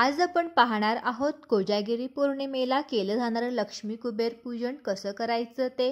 आज आपण पाहणार आहोत कोजागिरी पौर्णिमेला केलं जाणारं लक्ष्मी कुबेर पूजन कसं करायचं ते।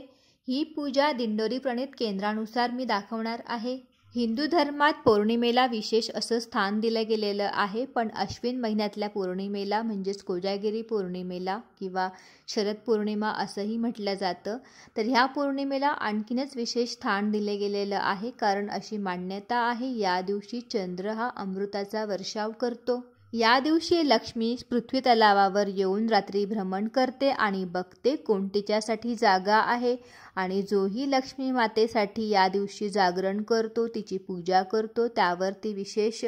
ही पूजा दिंडोरी प्रणीत केंद्रानुसार मी दाखवणार आहे। हिंदू धर्मात पौर्णिमेला विशेष असं स्थान दिलं गेलेलं आहे, पण अश्विन महिन्यातल्या पौर्णिमेला म्हणजेच कोजागिरी पौर्णिमेला किंवा शरद पौर्णिमा असंही म्हटलं जातं। तर ह्या पौर्णिमेला आणखीनच विशेष स्थान दिले गेलेलं आहे, कारण अशी मान्यता आहे या दिवशी चंद्र हा अमृताचा वर्षाव करतो। या दिवशी लक्ष्मी पृथ्वी तलावावर येऊन रात्री भ्रमण करते आणि बघते कोण तिच्यासाठी जागा आहे, आणि जोही लक्ष्मी मातेसाठी या दिवशी जागरण करतो, तिची पूजा करतो, त्यावर ती विशेष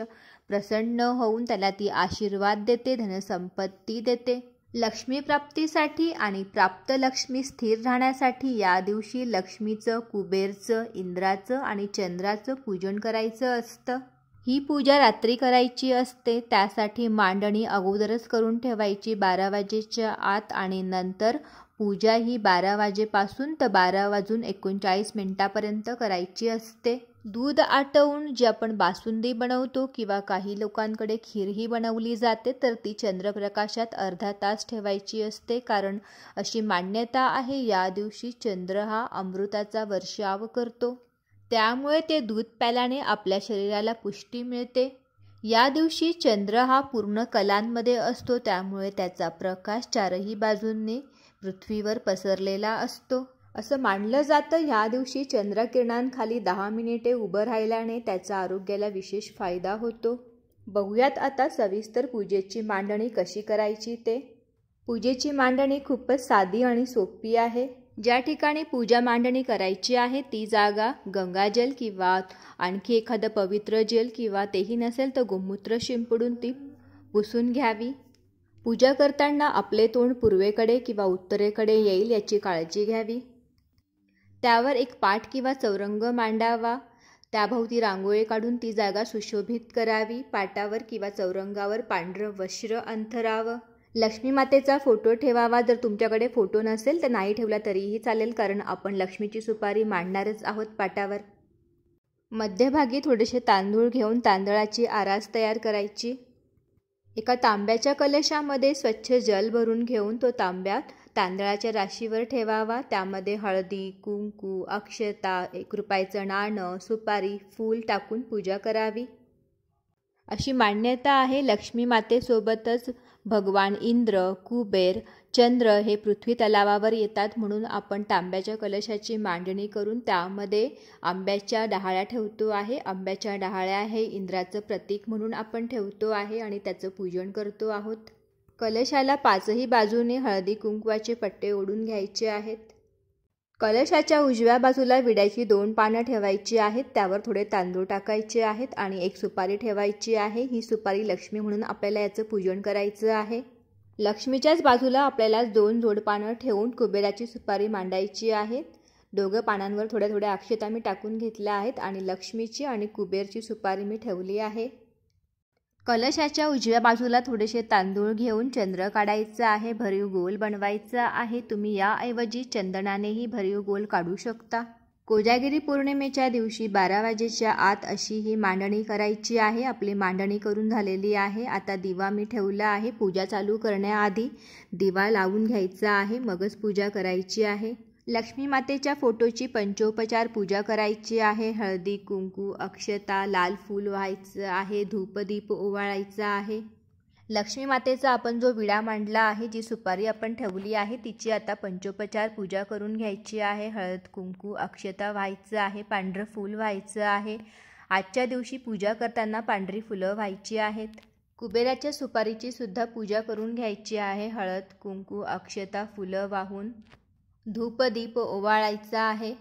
प्रसन्न होऊन त्याला ती आशीर्वाद देते, धनसंपत्ती देते। लक्ष्मी प्राप्तीसाठी आणि प्राप्त लक्ष्मी स्थिर राहण्यासाठी या दिवशी लक्ष्मीचं, कुबेरचं, इंद्राचं आणि चंद्राचं पूजन करायचं असतं। ही पूजा रात्री करायची असते, त्यासाठी मांडणी अगोदरच करून ठेवायची 12 वाजेच्या आत, आणि नंतर पूजा ही 12 वाजेपासून तर 12:39 करायची असते। दूध आटवून जी आपण बासुंदी बनवतो किंवा काही लोकांकडे खीरही बनवली जाते, तर ती चंद्रप्रकाशात अर्धा तास ठेवायची असते, कारण अशी मान्यता आहे या दिवशी चंद्र हा अमृताचा वर्षाव करतो, त्यामुळे ते दूध प्यायल्याने आपल्या शरीराला पुष्टी मिळते। या दिवशी चंद्र हा पूर्ण कलांमध्ये असतो, त्यामुळे त्याचा प्रकाश चारही बाजूंनी पृथ्वीवर पसरलेला असतो। असं मानलं जातं या दिवशी चंद्रकिरणांखाली 10 मिनिटे उभं राहिल्याने त्याचा आरोग्याला विशेष फायदा होतो। बघूयात आता सविस्तर पूजेची मांडणी कशी करायची ते। पूजेची मांडणी खूपच साधी आणि सोपी आहे। ज्या ठिकाणी पूजा मांडणी करायची आहे ती जागा गंगाजल किंवा आणखी एखादं पवित्र जल किंवा तेही नसेल तर गोमूत्र शिंपडून ती पुसून घ्यावी। पूजा करताना आपले तोंड पूर्वेकडे किंवा उत्तरेकडे येईल याची काळजी घ्यावी। त्यावर एक पाट किंवा चौरंग मांडावा, त्याभोवती रांगोळी काढून ती जागा सुशोभित करावी। पाटावर किंवा चौरंगावर पांढरं वस्त्र अंथरावं। लक्ष्मी मातेचा फोटो ठेवावा, जर तुमच्याकडे फोटो नसेल तर नाही ठेवला तरीही चालेल, कारण आपण लक्ष्मीची सुपारी मांडणारच आहोत पाटावर। मध्यभागी थोडेसे तांदूळ घेऊन तांदळाची आरास तयार करायची। एका तांब्याच्या कलशामध्ये स्वच्छ जल भरून घेऊन तो तांब्या तांदळाच्या राशीवर ठेवावा। त्यामध्ये हळदी, कुंकू, अक्षता, 1 रुपयाचं नाणं, सुपारी, फूल टाकून पूजा करावी। अशी मान्यता आहे लक्ष्मी मातेसोबतच भगवान इंद्र, कुबेर, चंद्र हे पृथ्वी तलावावर येतात, म्हणून आपण तांब्याच्या कलशाची मांडणी करून त्यामध्ये आंब्याच्या डहाळ्या ठेवतो आहे। आंब्याच्या डहाळ्या हे इंद्राचं प्रतीक म्हणून आपण ठेवतो आहे आणि त्याचं पूजन करतो आहोत। कलशाला 5ही बाजूने हळदी कुंकवाचे पट्टे ओढून घ्यायचे आहेत। कलशाच्या उजव्या बाजूला विड्याची 2 पानं ठेवायची आहेत, त्यावर थोडे तांदूळ टाकायचे आहेत आणि 1 सुपारी ठेवायची आहे। ही सुपारी लक्ष्मी म्हणून आपल्याला याचं पूजन करायचं आहे। लक्ष्मीच्याच बाजूला आपल्याला 2 जोड पानं ठेवून कुबेराची सुपारी मांडायची आहे। दोघं पानांवर थोड्या थोड्या अक्षता मी टाकून घेतल्या आहेत आणि लक्ष्मीची आणि कुबेरची सुपारी मी ठेवली आहे। कलशाच्या उजव्या बाजूला थोडेसे तांदूळ घेऊन चंद्र काढायचा आहे, भरीव गोल बनवायचा आहे। तुम्ही याऐवजी चंदनानेही भरीव गोल काढू शकता। कोजागिरी पौर्णिमेच्या दिवशी 12 वाजेच्या आत अशी ही मांडणी करायची आहे। आपली मांडणी करून झालेली आहे। आता दिवा मी ठेवला आहे। पूजा चालू करण्याआधी दिवा लावून घ्यायचा आहे, मगच पूजा करायची आहे। लक्ष्मी मातेच्या फोटोची पंचोपचार पूजा करायची आहे। हळदी, कुंकू, अक्षता, लाल फूल व्हायचं आहे, धूपदीप ओवाळायचा आहे। लक्ष्मी मातेचा आपण जो विडा मांडला आहे, जी सुपारी आपण ठेवली आहे, तिची आता पंचोपचार पूजा करून घ्यायची आहे। हळद, कुंकू, अक्षता व्हायचं आहे, पांढरं फूल व्हायचं आहे। आजच्या दिवशी पूजा करताना पांढरी फुलं व्हायची आहेत। कुबेराच्या सुपारीची सुद्धा पूजा करून घ्यायची आहे। हळद, कुंकू, अक्षता, फुलं वाहून धूपदीप ओवाळायचा आहे।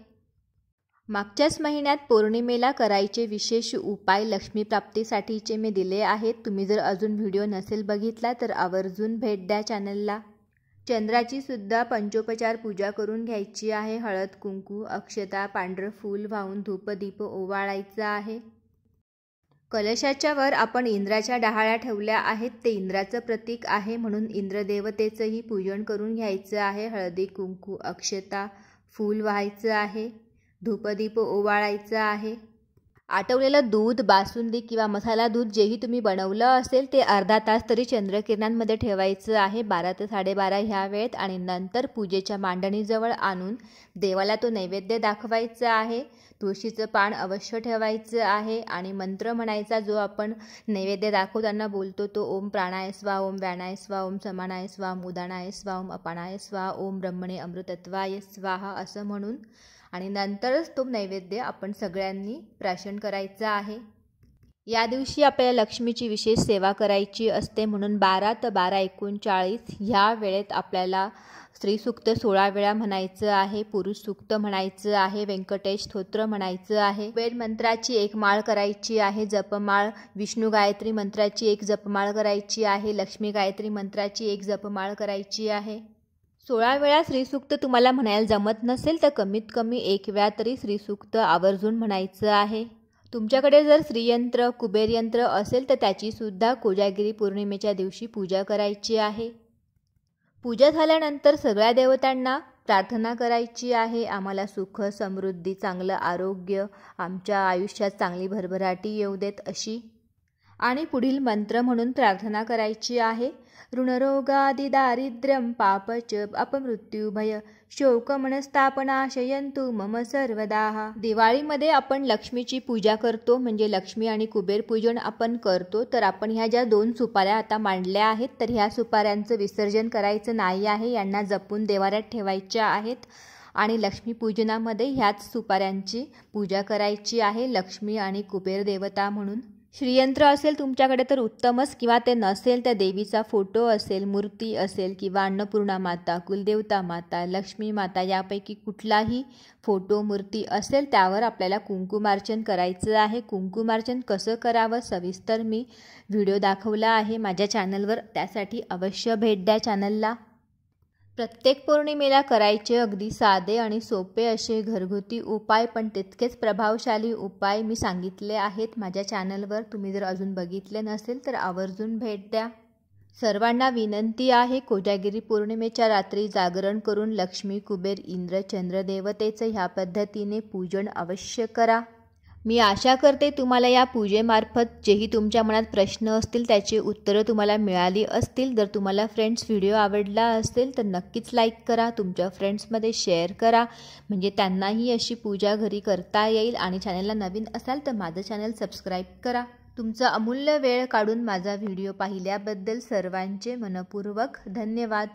मागच्याच महिन्यात पौर्णिमेला करायचे विशेष उपाय लक्ष्मी प्राप्तीसाठीचे मी दिले आहेत। तुम्ही जर अजून व्हिडिओ नसेल बघितला तर आवर्जून भेट द्या चॅनलला। चंद्राची सुद्धा पंचोपचार पूजा करून घ्यायची आहे। हळद, कुंकू, अक्षता, पांढरं फूल वाहून धूपदीप ओवाळायचा आहे। कलशाच्या वर आपण इंद्राच्या डहाळ्या ठेवल्या आहेत, ते इंद्राचं प्रतीक आहे, म्हणून इंद्रदेवतेचंही पूजन करून घ्यायचं आहे। हळदी, कुंकू, अक्षता, फूल व्हायचं आहे, धूपदीप ओवाळायचा आहे। आटवलेलं दूध, बासुंदी किंवा मसाला दूध जेही तुम्ही बनवलं असेल ते अर्धा तास तरी चंद्रकिरणांमध्ये ठेवायचं आहे, 12 ते 12:30 ह्या वेळेत. आणि नंतर पूजेच्या मांडणीजवळ आणून देवाला तो नैवेद्य दाखवायचा आहे. तुळशीचं पान अवश्य ठेवायचं आहे आणि मंत्र म्हणायचा जो आपण नैवेद्य दाखवताना बोलतो तो ओम प्राणाय स्वाहा, ओम व्यानाय स्वाहा, ओम समानाय स्वाहा, ओम उदानाय स्वाहा, ओम अपानाय स्वाहा, ओम ब्रह्मणे अमृतत्वाय स्वाहा असं म्हणून. आणि नंतरच तो नैवेद्य आपण सगळ्यांनी प्राशन करायचा आहे. या दिवशी आपल्याला लक्ष्मीची विशेष सेवा करायची असते, म्हणून 12 ते 12:39 ह्या वेळेत आपल्याला स्त्रीसूक्त 16 वेळा म्हणायचं आहे, पुरुष सूक्त म्हणायचं आहे, व्यंकटेश स्तोत्र म्हणायचं आहे, वेद मंत्राची एक माळ करायची आहे, जपमाळ, विष्णू गायत्री मंत्राची एक जपमाळ करायची आहे, लक्ष्मी गायत्री मंत्राची एक जपमाळ करायची आहे. 16 वेळा श्रीसूक्त तुम्हाला म्हणायला जमत नसेल तर कमीत कमी 1 वेळा तरी श्रीसूक्त आवर्जून म्हणायचं आहे. तुमच्याकडे जर श्रीयंत्र, कुबेरयंत्र असेल तर त्याचीसुद्धा कोजागिरी पौर्णिमेच्या दिवशी पूजा करायची आहे. पूजा झाल्यानंतर सगळ्या देवतांना प्रार्थना करायची आहे, आम्हाला सुख, समृद्धी, चांगलं आरोग्य, आमच्या आयुष्यात चांगली भरभराटी येऊ देत अशी. आणि पुढील मंत्र म्हणून प्रार्थना करायची आहे. ऋणरोगादि दारिद्र्यं पापच अपमृत्युभय शोकमनस्तापनाशयन्तु मम सर्वदाः. दिवाळीमध्ये आपण लक्ष्मीची पूजा करतो, म्हणजे लक्ष्मी आणि कुबेर पूजन आपण करतो. तर आपण ह्या ज्या 2 सुपाऱ्या आता मांडल्या आहेत तर ह्या सुपाऱ्यांचं विसर्जन करायचं नाही आहे, यांना जपून देवाऱ्यात ठेवायच्या आहेत. आणि लक्ष्मीपूजनामध्ये ह्याच सुपाऱ्यांची पूजा करायची आहे, लक्ष्मी आणि कुबेर देवता म्हणून. श्रीयंत्र असेल तुमच्याकडे तर उत्तमच, किंवा ते नसेल तर देवीचा फोटो असेल, मूर्ती असेल, किंवा अन्नपूर्णा माता, कुलदेवता माता, लक्ष्मी माता यापैकी कुठलाही फोटो, मूर्ती असेल त्यावर आपल्याला कुंकुमार्चन करायचं आहे. कुंकुमार्चन कसं करावं सविस्तर मी व्हिडिओ दाखवला आहे माझ्या चॅनलवर, त्यासाठी अवश्य भेट द्या चॅनलला. प्रत्येक पौर्णिमेला करायचे अगदी साधे आणि सोपे असे घरगुती उपाय, पण तितकेच प्रभावशाली उपाय मी सांगितले आहेत माझ्या चॅनलवर. तुम्ही जर अजून बघितले नसेल तर आवर्जून भेट द्या. सर्वांना विनंती आहे, कोजागिरी पौर्णिमेच्या रात्री जागरण करून लक्ष्मी, कुबेर, इंद्र, चंद्र देवतेचं ह्या पद्धतीने पूजन अवश्य करा. मी आशा करते तुम्हाला या पूजेमार्फत जेही तुमच्या मनात प्रश्न असतील त्याची उत्तरं तुम्हाला मिळाली असतील. जर तुम्हाला फ्रेंड्स व्हिडिओ आवडला असेल तर नक्कीच लाईक करा, तुमच्या फ्रेंड्समध्ये शेअर करा, म्हणजे त्यांनाही अशी पूजा घरी करता येईल. आणि चॅनलला नवीन असाल तर माझं चॅनल सबस्क्राईब करा. तुमचा अमूल्य वेळ काढून माझा व्हिडिओ पाहिल्याबद्दल सर्वांचे मनपूर्वक धन्यवाद.